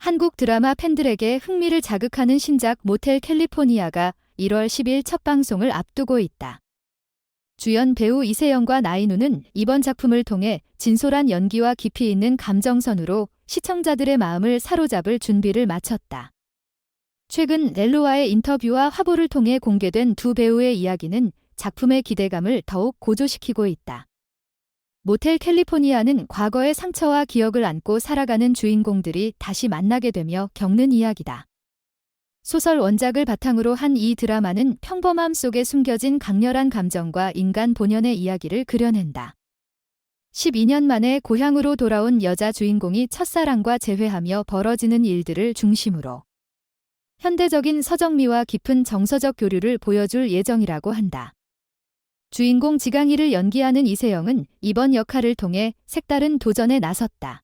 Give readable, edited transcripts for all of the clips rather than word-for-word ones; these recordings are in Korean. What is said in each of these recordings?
한국 드라마 팬들에게 흥미를 자극하는 신작 모텔 캘리포니아가 1월 10일 첫 방송을 앞두고 있다. 주연 배우 이세영과 나인우는 이번 작품을 통해 진솔한 연기와 깊이 있는 감정선으로 시청자들의 마음을 사로잡을 준비를 마쳤다. 최근 렐로와의 인터뷰와 화보를 통해 공개된 두 배우의 이야기는 작품의 기대감을 더욱 고조시키고 있다. 모텔 캘리포니아는 과거의 상처와 기억을 안고 살아가는 주인공들이 다시 만나게 되며 겪는 이야기다. 소설 원작을 바탕으로 한 이 드라마는 평범함 속에 숨겨진 강렬한 감정과 인간 본연의 이야기를 그려낸다. 12년 만에 고향으로 돌아온 여자 주인공이 첫사랑과 재회하며 벌어지는 일들을 중심으로 현대적인 서정미와 깊은 정서적 교류를 보여줄 예정이라고 한다. 주인공 지강이를 연기하는 이세영은 이번 역할을 통해 색다른 도전에 나섰다.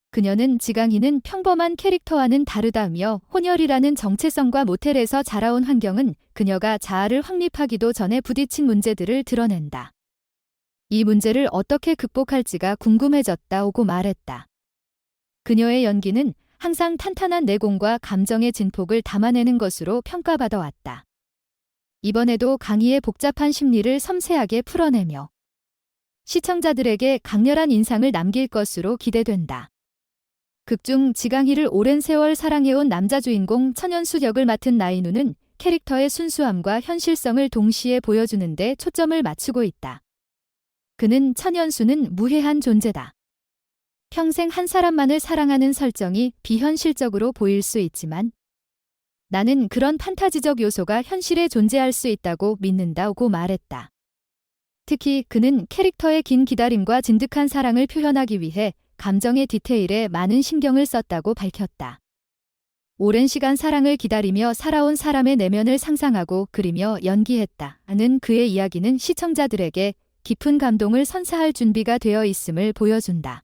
그녀는 지강이는 평범한 캐릭터와는 다르다며 혼혈이라는 정체성과 모텔에서 자라온 환경은 그녀가 자아를 확립하기도 전에 부딪힌 문제들을 드러낸다. 이 문제를 어떻게 극복할지가 궁금해졌다고 말했다. 그녀의 연기는 항상 탄탄한 내공과 감정의 진폭을 담아내는 것으로 평가받아왔다. 이번에도 강희의 복잡한 심리를 섬세하게 풀어내며 시청자들에게 강렬한 인상을 남길 것으로 기대된다. 극중 지강희를 오랜 세월 사랑해온 남자 주인공 천연수 역을 맡은 나인우는 캐릭터의 순수함과 현실성을 동시에 보여주는 데 초점을 맞추고 있다. 그는 천연수는 무해한 존재다. 평생 한 사람만을 사랑하는 설정이 비현실적으로 보일 수 있지만 나는 그런 판타지적 요소가 현실에 존재할 수 있다고 믿는다고 말했다. 특히 그는 캐릭터의 긴 기다림과 진득한 사랑을 표현하기 위해 감정의 디테일에 많은 신경을 썼다고 밝혔다. 오랜 시간 사랑을 기다리며 살아온 사람의 내면을 상상하고 그리며 연기했다는 그의 이야기는 시청자들에게 깊은 감동을 선사할 준비가 되어 있음을 보여준다.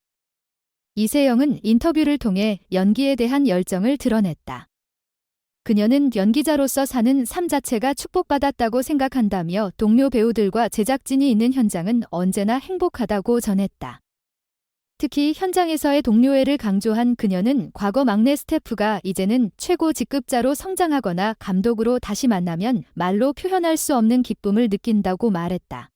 이세영은 인터뷰를 통해 연기에 대한 열정을 드러냈다. 그녀는 연기자로서 사는 삶 자체가 축복받았다고 생각한다며 동료 배우들과 제작진이 있는 현장은 언제나 행복하다고 전했다. 특히 현장에서의 동료애를 강조한 그녀는 과거 막내 스태프가 이제는 최고 직급자로 성장하거나 감독으로 다시 만나면 말로 표현할 수 없는 기쁨을 느낀다고 말했다.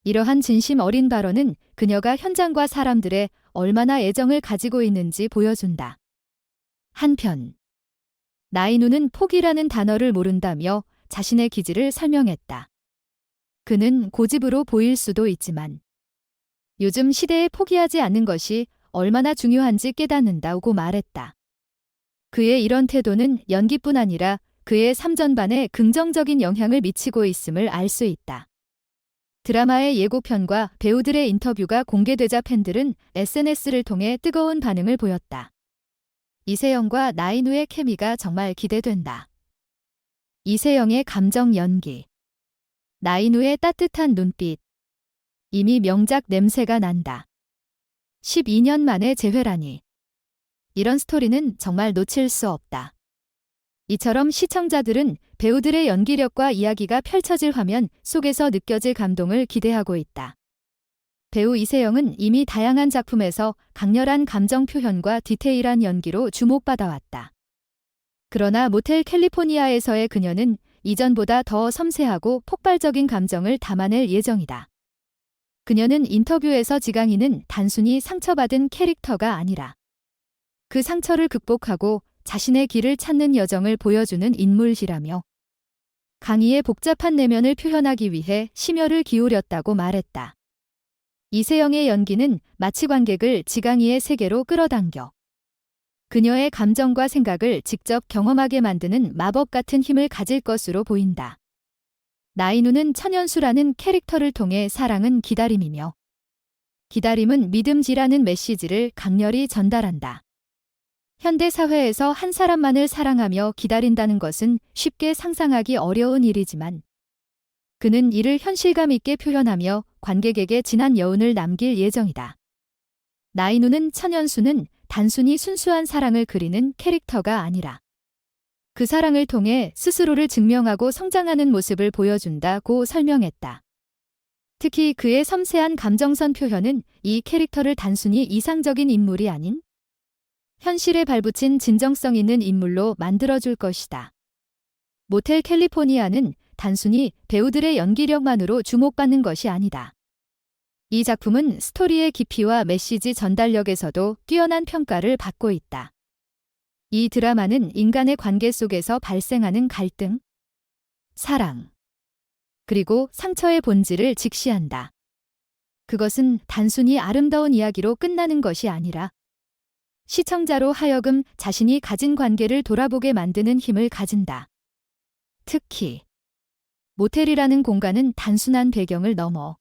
이러한 진심 어린 발언은 그녀가 현장과 사람들의 얼마나 애정을 가지고 있는지 보여준다. 한편 나인우는 포기라는 단어를 모른다며 자신의 기질을 설명했다. 그는 고집으로 보일 수도 있지만 요즘 시대에 포기하지 않는 것이 얼마나 중요한지 깨닫는다고 말했다. 그의 이런 태도는 연기뿐 아니라 그의 삶 전반에 긍정적인 영향을 미치고 있음을 알 수 있다. 드라마의 예고편과 배우들의 인터뷰가 공개되자 팬들은 SNS를 통해 뜨거운 반응을 보였다. 이세영과 나인우의 케미가 정말 기대된다. 이세영의 감정 연기, 나인우의 따뜻한 눈빛, 이미 명작 냄새가 난다. 12년 만에 재회라니. 이런 스토리는 정말 놓칠 수 없다. 이처럼 시청자들은 배우들의 연기력과 이야기가 펼쳐질 화면 속에서 느껴질 감동을 기대하고 있다. 배우 이세영은 이미 다양한 작품에서 강렬한 감정 표현과 디테일한 연기로 주목받아왔다. 그러나 모텔 캘리포니아에서의 그녀는 이전보다 더 섬세하고 폭발적인 감정을 담아낼 예정이다. 그녀는 인터뷰에서 지강이는 단순히 상처받은 캐릭터가 아니라 그 상처를 극복하고 자신의 길을 찾는 여정을 보여주는 인물이라며 강희의 복잡한 내면을 표현하기 위해 심혈을 기울였다고 말했다. 이세영의 연기는 마치 관객을 지강이의 세계로 끌어당겨 그녀의 감정과 생각을 직접 경험하게 만드는 마법 같은 힘을 가질 것으로 보인다. 나인우는 천연수라는 캐릭터를 통해 사랑은 기다림이며 기다림은 믿음지라는 메시지를 강렬히 전달한다. 현대 사회에서 한 사람만을 사랑하며 기다린다는 것은 쉽게 상상하기 어려운 일이지만 그는 이를 현실감 있게 표현하며 관객에게 진한 여운을 남길 예정이다. 나인우는 천연수는 단순히 순수한 사랑을 그리는 캐릭터가 아니라 그 사랑을 통해 스스로를 증명하고 성장하는 모습을 보여준다고 설명했다. 특히 그의 섬세한 감정선 표현은 이 캐릭터를 단순히 이상적인 인물이 아닌 현실에 발붙인 진정성 있는 인물로 만들어줄 것이다. 모텔 캘리포니아는 단순히 배우들의 연기력만으로 주목받는 것이 아니다. 이 작품은 스토리의 깊이와 메시지 전달력에서도 뛰어난 평가를 받고 있다. 이 드라마는 인간의 관계 속에서 발생하는 갈등, 사랑, 그리고 상처의 본질을 직시한다. 그것은 단순히 아름다운 이야기로 끝나는 것이 아니라 시청자로 하여금 자신이 가진 관계를 돌아보게 만드는 힘을 가진다. 특히 모텔이라는 공간은 단순한 배경을 넘어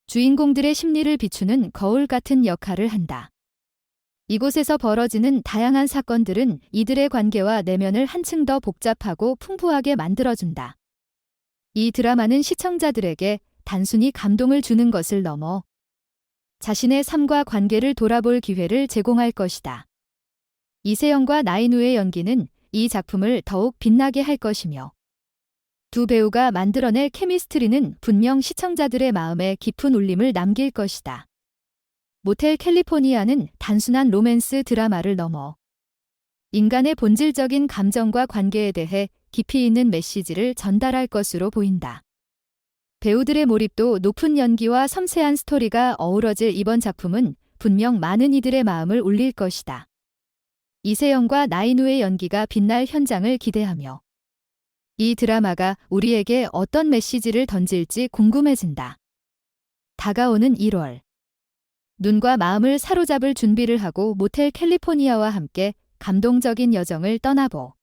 주인공들의 심리를 비추는 거울 같은 역할을 한다. 이곳에서 벌어지는 다양한 사건들은 이들의 관계와 내면을 한층 더 복잡하고 풍부하게 만들어준다. 이 드라마는 시청자들에게 단순히 감동을 주는 것을 넘어 자신의 삶과 관계를 돌아볼 기회를 제공할 것이다. 이세영과 나인우의 연기는 이 작품을 더욱 빛나게 할 것이며 두 배우가 만들어낼 케미스트리는 분명 시청자들의 마음에 깊은 울림을 남길 것이다. 모텔 캘리포니아는 단순한 로맨스 드라마를 넘어 인간의 본질적인 감정과 관계에 대해 깊이 있는 메시지를 전달할 것으로 보인다. 배우들의 몰입도 높은 연기와 섬세한 스토리가 어우러질 이번 작품은 분명 많은 이들의 마음을 울릴 것이다. 이세영과 나인우의 연기가 빛날 현장을 기대하며 이 드라마가 우리에게 어떤 메시지를 던질지 궁금해진다. 다가오는 1월. 눈과 마음을 사로잡을 준비를 하고 모텔 캘리포니아와 함께 감동적인 여정을 떠나보.